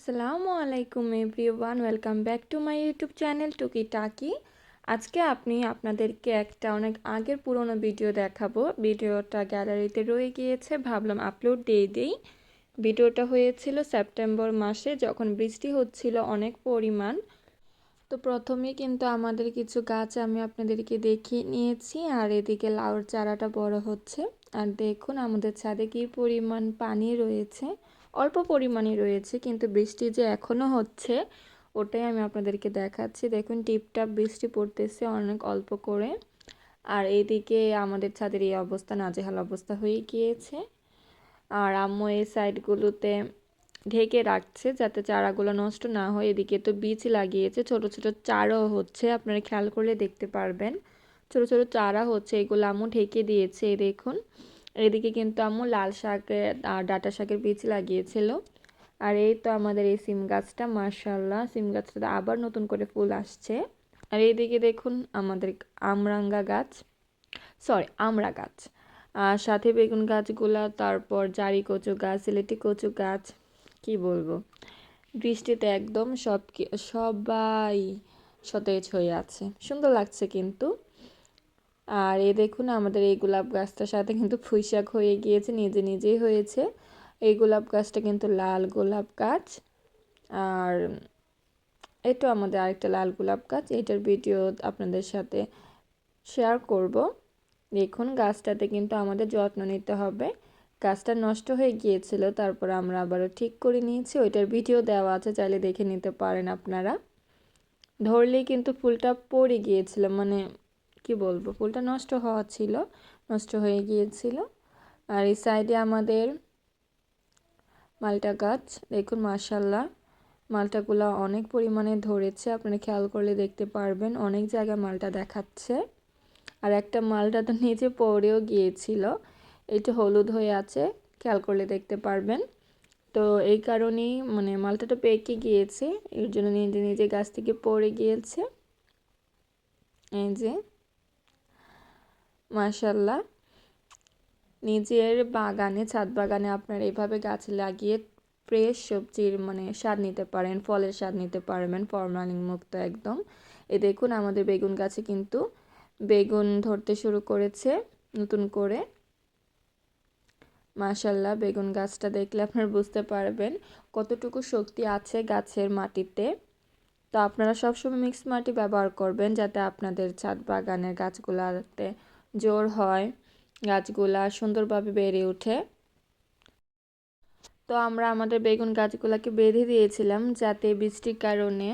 আসসালামু আলাইকুম everyone, welcome back to my YouTube channel টুকি টাকি। আজকে আপনাদেরকে একটা অনেক আগের পুরনো ভিডিও দেখাবো। ভিডিওটা গ্যালারিতে রয়ে গিয়েছে, ভাবলাম আপলোড দিয়ে দিই। ভিডিওটা হয়েছিল সেপ্টেম্বর মাসে, যখন বৃষ্টি হচ্ছিল অনেক পরিমাণ। তো প্রথমেই কিন্তু আমাদের কিছু গাছ আমি আপনাদেরকে দেখিয়ে নিয়েছি, আর এদিকে লাউর চারাটা বড় হচ্ছে। আর দেখুন আমাদের ছাদে কী পরিমাণ পানি রয়েছে, অল্প পরিমাণই রয়েছে, কিন্তু বৃষ্টি যে এখনও হচ্ছে ওটাই আমি আপনাদেরকে দেখাচ্ছি। দেখুন টিপটাপ বৃষ্টি পড়তেছে অনেক অল্প করে। আর এইদিকে আমাদের ছাদের এই অবস্থা, নাজেহাল অবস্থা হয়ে গিয়েছে। আর আম্মু এই সাইডগুলোতে ঢেকে রাখছে যাতে চারাগুলো নষ্ট না হয়। এদিকে তো বীজ লাগিয়েছে, ছোট ছোট চারাও হচ্ছে, আপনারা খেয়াল করলে দেখতে পারবেন ছোট ছোট চারা হচ্ছে। এগুলো আম্মু ঢেকে দিয়েছে। এই দেখুন এদিকে কিন্তু আম্মু লাল শাকের আর ডাঁটা শাকের বীজ লাগিয়েছিল। আর এই তো আমাদের এই সিম গাছটা, মাশাআল্লাহ সিম গাছটা আবার নতুন করে ফুল আসছে। আর এইদিকে দেখুন আমাদের আমরাঙ্গা গাছ, সরি আমড়া গাছ, আর সাথে বেগুন গাছগুলা, তারপর জারি কচু গাছ, সিলেটি কচু গাছ, কি বলবো, বৃষ্টিতে একদম সবাই সতেজ হয়ে আছে, সুন্দর লাগছে কিন্তু। আর এই দেখুন আমাদের এই গোলাপ গাছটার সাথে কিন্তু পুঁইশাক হয়ে গিয়েছে, নিজে নিজেই হয়েছে। এই গোলাপ গাছটা কিন্তু লাল গোলাপ গাছ। আর এটা আমাদের আরেকটা লাল গোলাপ গাছ, এটার ভিডিও আপনাদের সাথে শেয়ার করব। দেখুন গাছটাতে কিন্তু আমাদের যত্ন নিতে হবে। গাছটা নষ্ট হয়ে গিয়েছিল, তারপর আমরা আবারও ঠিক করে নিয়েছি, ওইটার ভিডিও দেওয়া আছে, চাইলে দেখে নিতে পারেন আপনারা। ধরলেই কিন্তু ফুলটা পড়ে গিয়েছিল, মানে কি বলবো, ফুলটা নষ্ট হওয়া ছিল, নষ্ট হয়ে গিয়েছিল। আর এই সাইডে আমাদের মালটা গাছ, দেখুন মাশাআল্লাহ মালটাগুলো অনেক পরিমাণে ধরেছে, আপনারা খেয়াল করলে দেখতে পারবেন অনেক জায়গায় মালটা দেখাচ্ছে। আর একটা মালটা তো নিচে পড়েও গিয়েছিল, এটা হলুদ হয়ে আছে, খেয়াল করলে দেখতে পারবেন। তো এই কারণেই মানে মালটাটা পেকে গিয়েছে, এর জন্য নিজে নিজে গাছ থেকে পড়ে গিয়েছে। এই যে মাশাআল্লাহ, নিজের বাগানে, ছাদ বাগানে আপনারা এইভাবে গাছ লাগিয়ে ফ্রেশ সবজির মানে স্বাদ নিতে পারেন, ফলের স্বাদ নিতে পারবেন, ফরমালিন মুক্ত একদম। এই দেখুন আমাদের বেগুন গাছে কিন্তু বেগুন ধরতে শুরু করেছে নতুন করে। মাশাআল্লাহ বেগুন গাছটা দেখলে আপনারা বুঝতে পারবেন কতটুকু শক্তি আছে গাছের মাটিতে। তো আপনারা সবসময় মিক্স মাটি ব্যবহার করবেন, যাতে আপনাদের ছাদ বাগানের গাছগুলাতে জোর হয়, গাছগুলা সুন্দরভাবে বেড়ে ওঠে। তো আমরা আমাদের বেগুন গাছগুলোকে বেঁধে দিয়েছিলাম, যাতে বৃষ্টির কারণে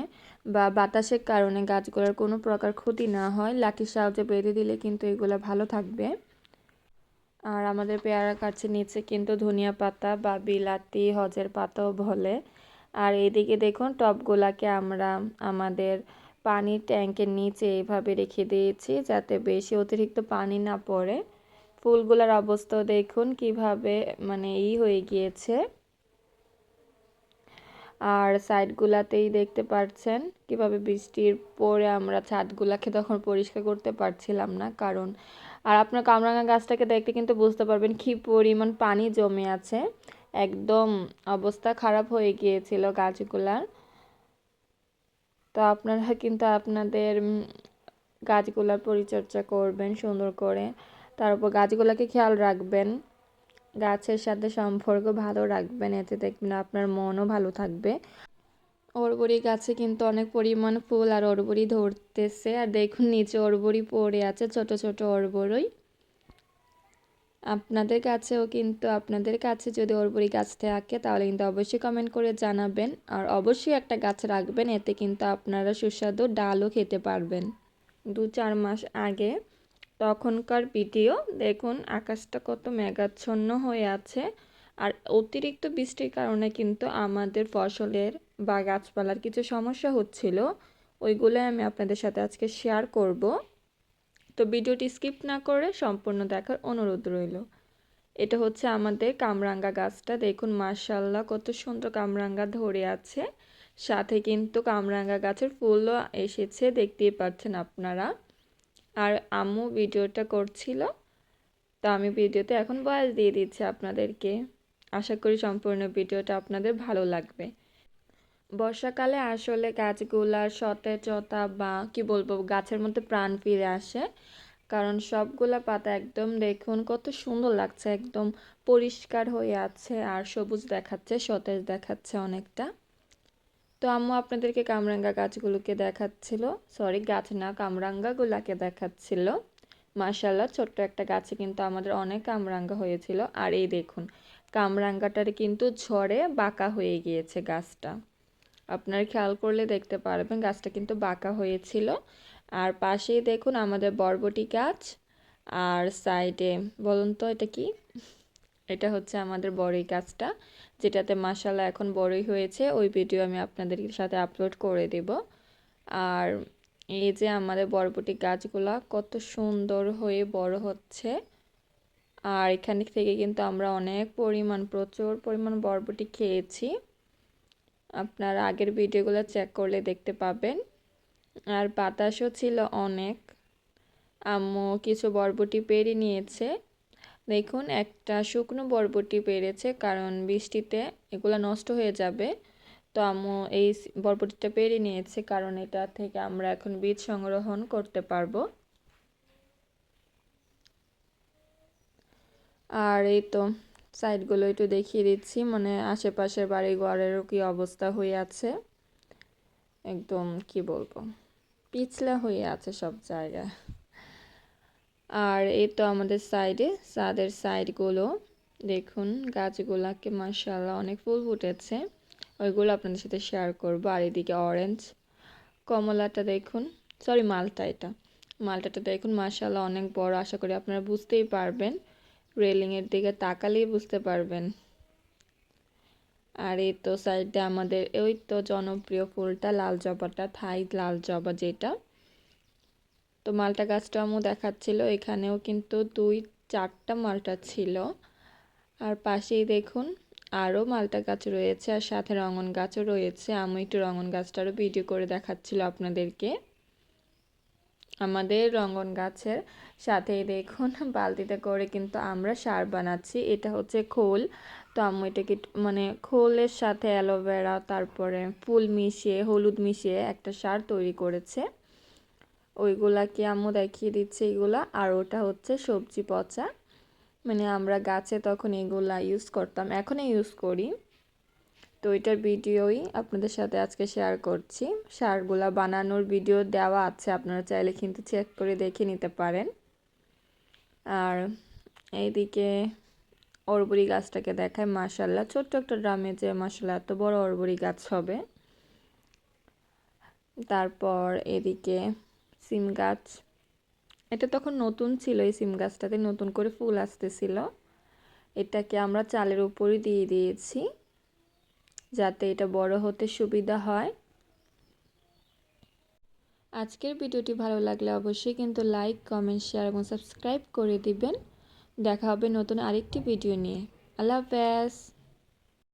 বা বাতাসের কারণে গাছগুলোর কোনো প্রকার ক্ষতি না হয়। লাঠির সাহায্যে বেঁধে দিলে কিন্তু এগুলো ভালো থাকবে। আর আমাদের পেয়ারা গাছের নিচে কিন্তু ধনিয়া পাতা বা বিলাতি হজের পাতাও বলে। আর এদিকে দেখুন টবগুলাকে আমরা আমাদের পানির ট্যাঙ্কের নিচে এইভাবে রেখে দিয়েছি, যাতে বেশি অতিরিক্ত পানি না পড়ে। ফুলগুলার অবস্থাও দেখুন কিভাবে মানে হয়ে গিয়েছে। আর সাইডগুলাতেই দেখতে পাচ্ছেন কিভাবে বৃষ্টির পরে আমরা ছাদগুলাকে তখন পরিষ্কার করতে পারছিলাম না, কারণ আর আপনার কামরাঙা গাছটাকে দেখতে কিন্তু বুঝতে পারবেন কি পরিমাণ পানি জমে আছে, একদম অবস্থা খারাপ হয়ে গিয়েছিল গাছগুলার। তো আপনারা কিন্তু আপনাদের গাছগুলার পরিচর্যা করবেন সুন্দর করে, তারপর গাছগুলাকে খেয়াল রাখবেন, গাছের সাথে সম্পর্ক ভালো রাখবেন, এতে দেখবেন আপনার মনও ভালো থাকবে। অরবরি গাছে কিন্তু অনেক পরিমাণ ফুল আর অরবরি ধরতেছে, আর দেখুন নিচে অরবরি পড়ে আছে, ছোট ছোট অরবরই। আপনাদের কাছে যদি অরবরি গাছ থাকে তাহলে কিন্তু অবশ্যই কমেন্ট করে জানাবেন, আর অবশ্যই একটা গাছ রাখবেন, এতে কিন্তু আপনারা সুস্বাদু ডালও খেতে পারবেন। 2-4 মাস আগে তখনকার ভিডিও দেখুন, আকাশটা কত মেঘাচ্ছন্ন হয়ে আছে। আর অতিরিক্ত বৃষ্টির কারণে কিন্তু আমাদের ফসলের বা গাছপালার কিছু সমস্যা হচ্ছিল, ওইগুলো আমি আপনাদের সাথে আজকে শেয়ার করব। তো ভিডিওটি স্কিপ না করে সম্পূর্ণ দেখার অনুরোধ রইল। এটা হচ্ছে আমাদের কামরাঙ্গা গাছটা, দেখুন মাশাআল্লাহ কত সুন্দর কামরাঙ্গা ধরে আছে, সাথে কিন্তু কামরাঙ্গা গাছের ফুলও এসেছে, দেখতেই পাচ্ছেন আপনারা। আর আম্মু ভিডিওটা করছিল, তো আমি ভিডিওতে এখন ভয়েস দিয়ে দিচ্ছি আপনাদেরকে। আশা করি সম্পূর্ণ ভিডিওটা আপনাদের ভালো লাগবে। বর্ষাকালে আসলে গাছগুলার সতেজতা বা কি বলবো গাছের মধ্যে প্রাণ ফিরে আসে, কারণ সবগুলা পাতা একদম দেখুন কত সুন্দর লাগছে, একদম পরিষ্কার হয়ে আছে আর সবুজ দেখাচ্ছে, সতেজ দেখাচ্ছে অনেকটা। তো আম্মু আপনাদেরকে কামরাঙ্গা গাছগুলোকে দেখাচ্ছিল, সরি গাছ না কামরাঙ্গা গুলাকে দেখাচ্ছিল। মাশাল্লাহ ছোট্ট একটা গাছে কিন্তু আমাদের অনেক কামরাঙ্গা হয়েছিল। আর এই দেখুন কামরাঙ্গাটার কিন্তু ঝড়ে বাঁকা হয়ে গিয়েছে গাছটা, আপনারা খেয়াল করলে দেখতে পারবেন গাছটা কিন্তু বাঁকা হয়েছিল। আর পাশেই দেখুন আমাদের বরবটি গাছ, আর সাইডে বলুন তো এটা কি, এটা হচ্ছে আমাদের বড়ই গাছটা, যেটাতে মাশাআল্লাহ এখন বড়ই হয়েছে, ওই ভিডিও আমি আপনাদের সাথে আপলোড করে দেব। আর এই যে আমাদের বরবটি গাছগুলা কত সুন্দর হয়ে বড় হচ্ছে, আর এখান থেকে কিন্তু আমরা অনেক পরিমাণ প্রচুর পরিমাণ বরবটি খেয়েছি, আপনারা আগের ভিডিওগুলো চেক করলে দেখতে পাবেন। আর বাতাসও ছিল অনেক, আম্মু কিছু বরবটি পেড়ে নিয়েছে, দেখুন একটা শুকনো বরবটি পেরেছে, কারণ বৃষ্টিতে এগুলো নষ্ট হয়ে যাবে। তো আম্মু এই বরবটিটা পেরে নিয়েছে, কারণ এটা থেকে আমরা এখন বীজ সংগ্রহণ করতে পারবো। আর এই তো সাইডগুলো একটু দেখিয়ে দিচ্ছি, মানে আশেপাশের বাড়ি ঘরেরও কি অবস্থা হয়ে আছে, একদম কি বলবো পিছলা হয়ে আছে সব জায়গায়। আর এই তো আমাদের সাইডে ছাদের সাইডগুলো দেখুন গাছগুলাকে মাশাআল্লাহ অনেক ফুল ফুটেছে, ওইগুলো আপনাদের সাথে শেয়ার করব। আর এদিকে অরেঞ্জ কমলাটা দেখুন, সরি মালটা, এটা মালটাটা দেখুন মাশাআল্লাহ অনেক বড়, আশা করি আপনারা বুঝতেই পারবেন, রেলিংয়ের দিকে তাকালেই বুঝতে পারবেন। আর এই তো সাইডে আমাদের ওই তো জনপ্রিয় ফুলটা লাল জবাটা, থাই লাল জবা যেটা, তো মালটা গাছটা আম্মু দেখাচ্ছিল, এখানেও কিন্তু 2-4টা মালটা ছিল। আর পাশেই দেখুন আরও মালটা গাছ রয়েছে, আর সাথে রঙন গাছও রয়েছে, আমি একটু রঙন গাছটারও ভিডিও করে দেখাচ্ছিল আপনাদেরকে। আমাদের রঙন গাছের সাথেই দেখুন বালতিতে করে কিন্তু আমরা সার বানাচ্ছি, এটা হচ্ছে খোল। তো আম্মু এটাকে মানে খোলের সাথে অ্যালোভেরা তারপরে ফুল মিশিয়ে হলুদ মিশিয়ে একটা সার তৈরি করেছে, ওইগুলাকে আম্মু দেখিয়ে দিচ্ছে এগুলা। আর ওটা হচ্ছে সবজি পচা, মানে আমরা গাছে তখন এগুলা ইউজ করতাম, এখনও ইউজ করি। তো এটার ভিডিওই আপনাদের সাথে আজকে শেয়ার করছি, সারগুলা বানানোর ভিডিও দেওয়া আছে, আপনারা চাইলে কিন্তু চেক করে দেখে নিতে পারেন। আর এইদিকে অরবড়ি গাছটাকে দেখায়, মাশাআল্লাহ ছোট্ট একটা ড্রামে যে মাশাআল্লাহ এত বড় অরবড়ি গাছ হবে। তারপর এদিকে সিম গাছ, এটা তখন নতুন ছিল, এই সিম গাছটাতে নতুন করে ফুল আসতেছিল, এটাকে আমরা চালের উপরই দিয়ে দিয়েছি যাতে এটা বড় হতে সুবিধা হয়। আজকের ভিডিওটি ভালো লাগলে অবশ্যই কিন্তু লাইক কমেন্ট শেয়ার এবং সাবস্ক্রাইব করে দিবেন। দেখা হবে নতুন আরেকটি ভিডিও নিয়ে। আল্লাহ হাফেজ।